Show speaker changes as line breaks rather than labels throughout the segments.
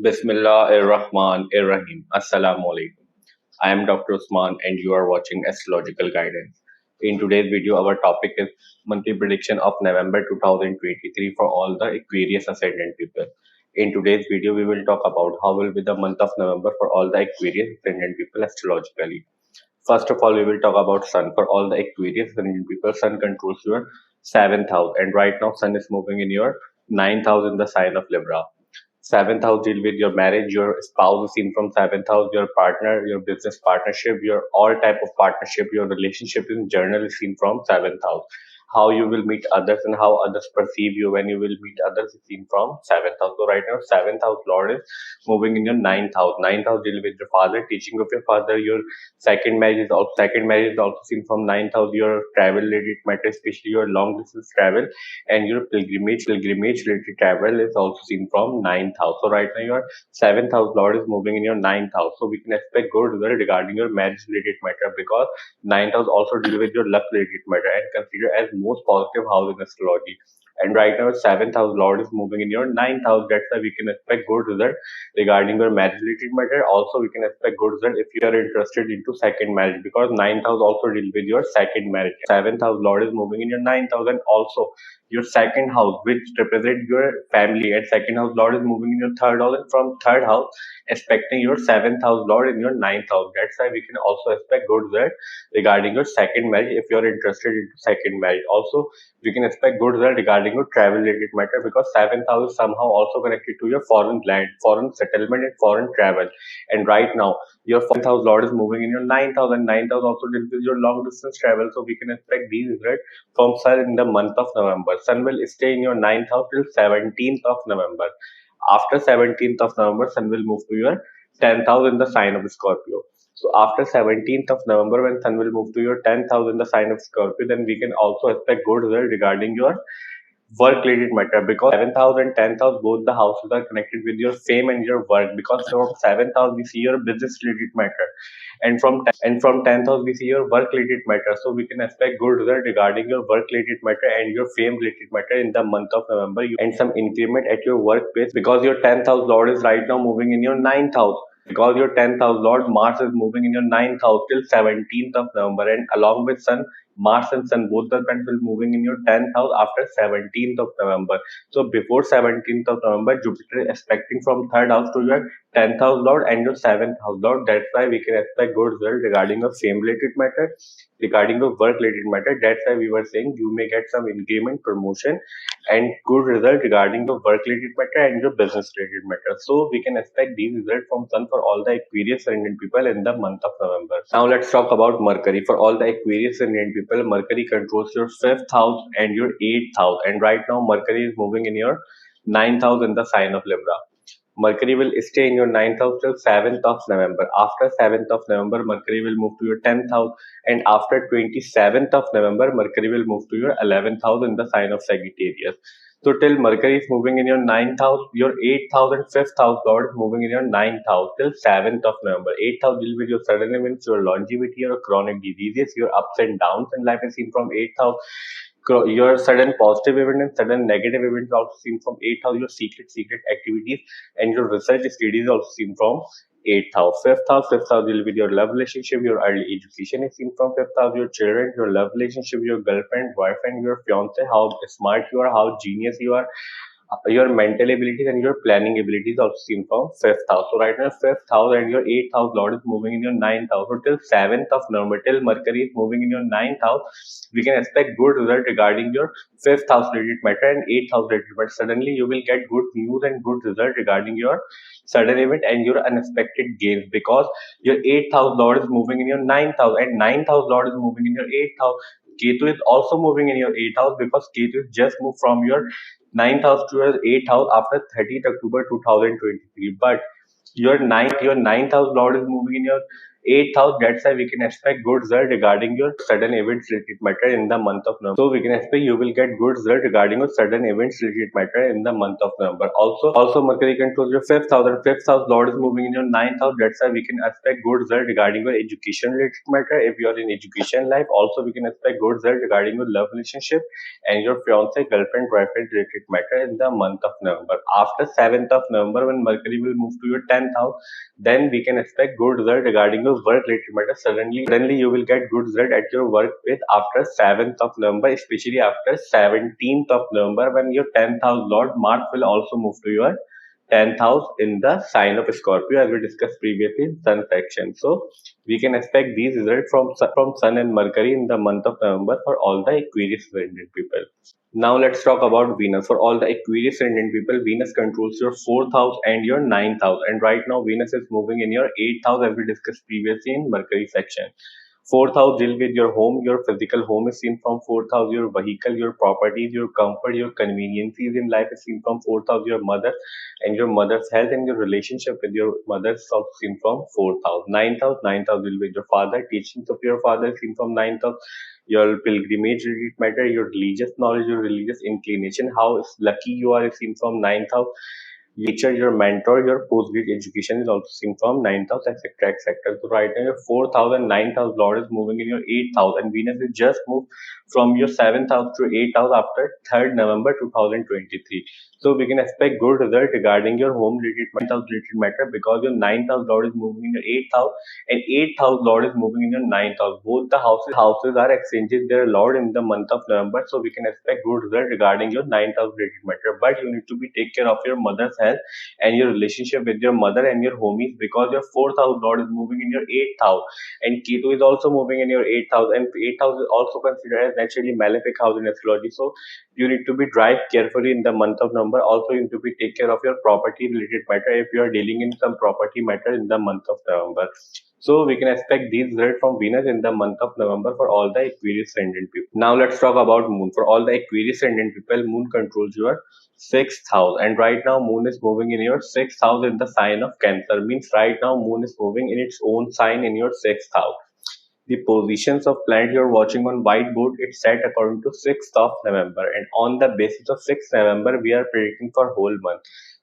Bismillahir-Rahman-ir-Rahim. Assalamu alaikum. I am Dr. Usman and you are watching Astrological Guidance. In today's video, our topic is monthly prediction of November 2023 for all the Aquarius Ascendant people. In today's video, we will talk about how will be the month of November for all the Aquarius Ascendant people astrologically. First of all, we will talk about Sun. For all the Aquarius Ascendant people, Sun controls your 7th house, and right now Sun is moving in your 9th house in the sign of Libra. Seventh house deal with your marriage, your spouse is seen from seventh house, your partner, your business partnership, your all type of partnership, your relationship in general is seen from seventh house. How you will meet others and how others perceive you when you will meet others is seen from seventh house. So right now, seventh house Lord is moving in your ninth house. Ninth house deal with your father, teaching of your father, your second marriage is also seen from ninth house, your travel related matter, especially your long distance travel and your pilgrimage related travel is also seen from ninth house. So right now your seventh house Lord is moving in your ninth house. So we can expect good result regarding your marriage related matter because ninth house also deal with your luck related matter and considered as most positive house in astrology. And right now seventh house Lord is moving in your ninth house. That's why we can expect good result regarding your marriage related matter. Also we can expect good result if you are interested into second marriage because ninth house also deal with your second marriage. Seventh house Lord is moving in your ninth house and also your second house which represent your family, and second house Lord is moving in your third house, and from third house expecting your seventh house Lord in your ninth house. That's why we can also expect good result regarding your second marriage if you are interested into second marriage. Also we can expect good result regarding your travel related matter because seventh house is somehow also connected to your foreign land, foreign settlement and foreign travel. And right now your fourth house Lord is moving in your ninth house, and ninth house also deals with your long distance travel. So we can expect these results from Sun in the month of November. Sun will stay in your ninth house till 17th of November. After 17th of November, Sun will move to your 10th house in the sign of Scorpio. So after 17th of November, when Sun will move to your 10th house in the sign of Scorpio, then we can also expect good result regarding your work related matter because 7th house and 10th house both the houses are connected with your fame and your work because from 7th house we see your business related matter and from 10th house we see your work related matter. So we can expect good result regarding your work related matter and your fame related matter in the month of November and some increment at your workplace because your 10th house Lord is right now moving in your ninth house. Because your 10th house Lord Mars is moving in your ninth house till 17th of November, and along with Sun, Mars and Sun both the planets will moving in your 10th house after 17th of November. So before 17th of November, Jupiter is expecting from third house to your 10th house Lord and your 7th house Lord. That's why we can expect good result regarding your fame related matter, regarding your work related matter. That's why we were saying you may get some increment, promotion, and good result regarding the work related matter and your business related matter. So we can expect these results from Sun for all the Aquarius ascendant people in the month of November. Now let's talk about Mercury. For all the Aquarius ascendant people, Mercury controls your 5th house and your 8th house, and right now Mercury is moving in your 9th house in the sign of Libra. Mercury will stay in your 9th house till 7th of November. After 7th of November, Mercury will move to your 10th house, and after 27th of November, Mercury will move to your 11th house in the sign of Sagittarius. So till Mercury is moving in your 9th house, your 8th house and 5th house Lord is moving in your 9th house till 7th of November. 8th house deal with your sudden events, your longevity, your chronic diseases, your ups and downs in life is seen from 8th house. Your sudden positive event and sudden negative events also seen from 8th house. Your secret activities and your research studies also seen from 8th house. 5th house deal with your love relationship, your early education is seen from 5th house. Your children, your love relationship, your girlfriend, boyfriend, your fiance, how smart you are, how genius you are, your mental abilities and your planning abilities also seen from 5th house. So right now 5th house and your 8th house Lord is moving in your 9th house. So till 7th of November, till Mercury is moving in your 9th house, we can expect good result regarding your 5th house related matter and 8th house related matter. Suddenly you will get good news and good result regarding your sudden event and your unexpected gains because your 8th house Lord is moving in your 9th house and 9th house Lord is moving in your 8th house. Ketu is also moving in your 8th house because Ketu is just moved from your 9th house to your 8th house after 30th October 2023. But your ninth house Lord is moving in your 8th house. That's why we can expect good result regarding your sudden events related matter in the month of November. So we can expect you will get good result regarding your sudden events related matter in the month of November. Also Mercury controls your 5th house, and 5th house Lord is moving in your 9th house. That's why we can expect good result regarding your education related matter. If you are in education life, also we can expect good result regarding your love relationship and your fiance, girlfriend, boyfriend related matter in the month of November. After 7th of November, when Mercury will move to your 10th house, then we can expect good result regarding your work related matter. Suddenly you will get good result at your workplace after 7th of November, especially after 17th of November, when your 10th house Lord Mars will also move to your 10th house in the sign of Scorpio, as we discussed previously in Sun section. So we can expect these results from Sun and Mercury in the month of November for all the Aquarius ascendant people. Now let's talk about Venus. For all the Aquarius ascendant people, Venus controls your 4th house and your 9th house. And right now Venus is moving in your 8th house, as we discussed previously in Mercury section. 4th house deal with your home. Your physical home is seen from 4th house. Your vehicle, your properties, your comfort, your conveniences in life is seen from 4th house. Your mother and your mother's health and your relationship with your mother is also seen from 4th house. 9th house deal with your father. Teachings of your father is seen from 9th house. Your pilgrimage related matter, your religious knowledge, your religious inclination, how lucky you are is seen from 9th house. Teacher, your mentor, your postgrad education is also seen from 9th house, etc. etc. So right now your 4th house and 9th house Lord is moving in your 8th house, and Venus is just moved from your 7th house to 8th house after 3rd November 2023. So we can expect good result regarding your home related house related matter, because your 9th house Lord is moving in your 8th house and 8th house Lord is moving in your 9th house. Both the houses are exchanging their Lord in the month of November. So we can expect good result regarding your 9th house related matter. But you need to be take care of your mother's health and your relationship with your mother and your homies, because your 4th house Lord is moving in your 8th house and Ketu is also moving in your 8th house, and 8th house is also considered as naturally malefic house in astrology. So you need to be drive carefully in the month of November. Also you need to be take care of your property related matter if you are dealing in some property matter in the month of November. So we can expect these results from Venus in the month of November for all the Aquarius ascendant people. Now let's talk about Moon. For all the Aquarius ascendant people, Moon controls your 6th house, and right now Moon is moving in your 6th house in the sign of Cancer. Means right now Moon is moving in its own sign in your 6th house. The positions of planet you're watching on whiteboard, it's set according to 6th of November, and on the basis of 6th November we are predicting for whole month,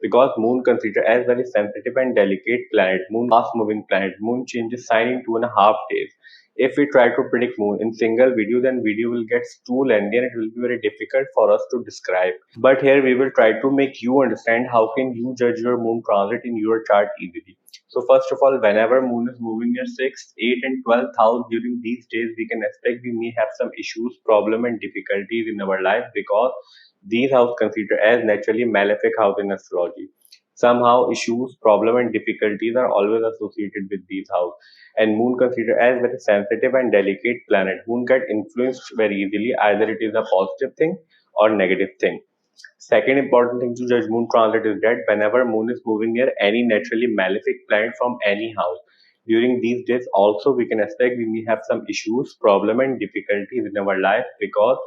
because Moon considered as very sensitive and delicate planet. Moon fast moving planet. Moon changes sign in 2.5 days. If we try to predict Moon in single video, then video will get too lengthy and it will be very difficult for us to describe. But here we will try to make you understand how can you judge your Moon transit in your chart easily. So first of all, whenever Moon is moving your 6th, 8th and 12th house during these days, we can expect we may have some issues, problem and difficulties in our life, because these houses considered as naturally malefic house in astrology. Somehow issues, problem and difficulties are always associated with these houses. And Moon considered as very sensitive and delicate planet. Moon get influenced very easily, either it is a positive thing or negative thing. Second important thing to judge Moon transit is that whenever Moon is moving near any naturally malefic planet from any house, during these days also we can expect we may have some issues, problem and difficulties in our life, because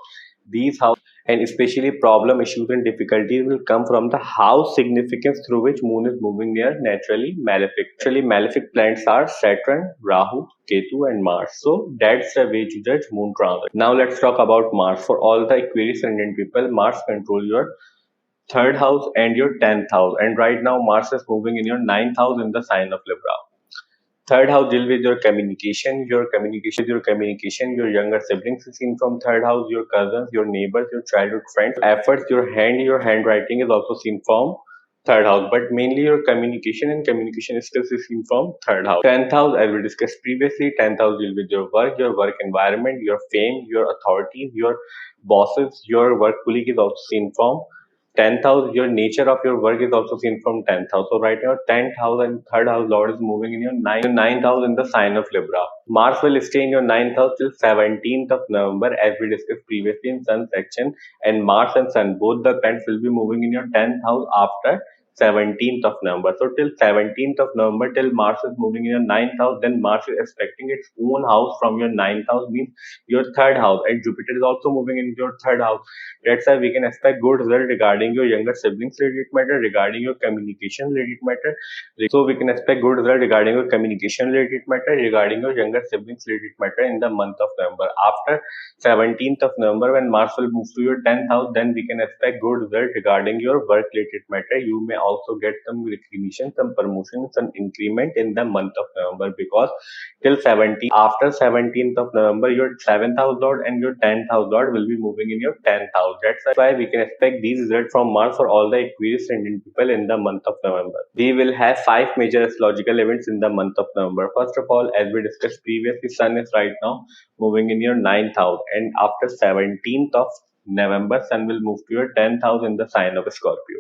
these houses and especially problem, issues and difficulties will come from the house significance through which Moon is moving near naturally malefic. Naturally malefic planets are Saturn, Rahu, Ketu and Mars. So that's the way to judge Moon transit. Now let's talk about Mars. For all the Aquarius ascendant people, Mars control your 3rd house and your 10th house, and right now Mars is moving in your 9th house in the sign of Libra. 3rd house deal with your communication, your younger siblings is seen from 3rd house, your cousins, your neighbors, your childhood friends, efforts, your handwriting is also seen from 3rd house, but mainly your communication and communication skills is seen from 3rd house. 10th house, as we discussed previously, 10th house deal with your work environment, your fame, your authorities, your bosses, your work colleague is also seen from 10th house. Your nature of your work is also seen from 10th house. So right now 10th house and 3rd house Lord is moving in your 9th house in the sign of Libra. Mars will stay in your 9th house till 17th of November, as we discussed previously in Sun section, and Mars and Sun, both the planets will be moving in your 10th house after 17th of November. So till 17th of November, till Mars is moving in your ninth house, then Mars is expecting its own house from your ninth house, means your third house, and Jupiter is also moving in your third house. That's why we can expect good result regarding your younger siblings related matter, regarding your communication related matter. So we can expect good result regarding your communication related matter, regarding your younger siblings related matter in the month of November. After 17th of November, when Mars will move to your 10th house, then we can expect good result regarding your work related matter. You may also get some recognition, some promotion, some increment in the month of November, because till 17th, after 17th of November, your 7th house lord and your 10th house lord will be moving in your 10th house. That's why we can expect these results from Mars for all the Aquarius Ascendant people in the month of November. We will have 5 major astrological events in the month of November. First of all, as we discussed previously, Sun is right now moving in your 9th house, and after 17th of November, Sun will move to your 10th house in the sign of Scorpio.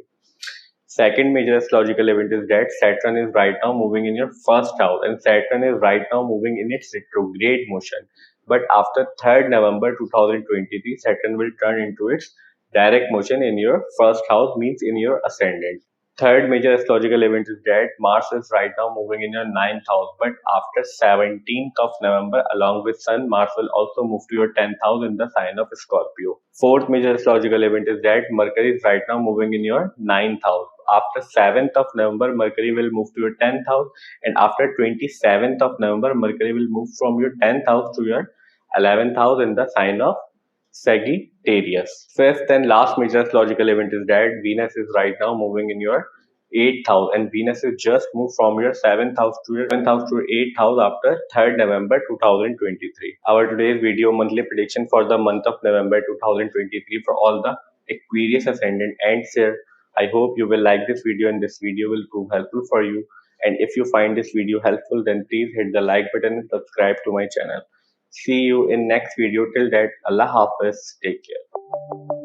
Second major astrological event is that Saturn is right now moving in your first house, and Saturn is right now moving in its retrograde motion. But after 3rd November 2023, Saturn will turn into its direct motion in your first house, means in your ascendant. Third major astrological event is that Mars is right now moving in your ninth house, but after 17th of November, along with Sun, Mars will also move to your 10th house in the sign of Scorpio. Fourth major astrological event is that Mercury is right now moving in your ninth house. After 7th of November, Mercury will move to your 10th house, and after 27th of November, Mercury will move from your 10th house to your 11th house in the sign of Sagittarius. Fifth and last major astrological event is that Venus is right now moving in your 8th house, and Venus is just moved from your 7th house to your 7th house to your 8th house after 3rd November 2023. Our today's video monthly prediction for the month of November 2023 for all the Aquarius Ascendant ends here. I hope you will like this video, and this video will prove helpful for you. And if you find this video helpful, then please hit the like button and subscribe to my channel. See you in next video. Till that, Allah Hafiz. Take care.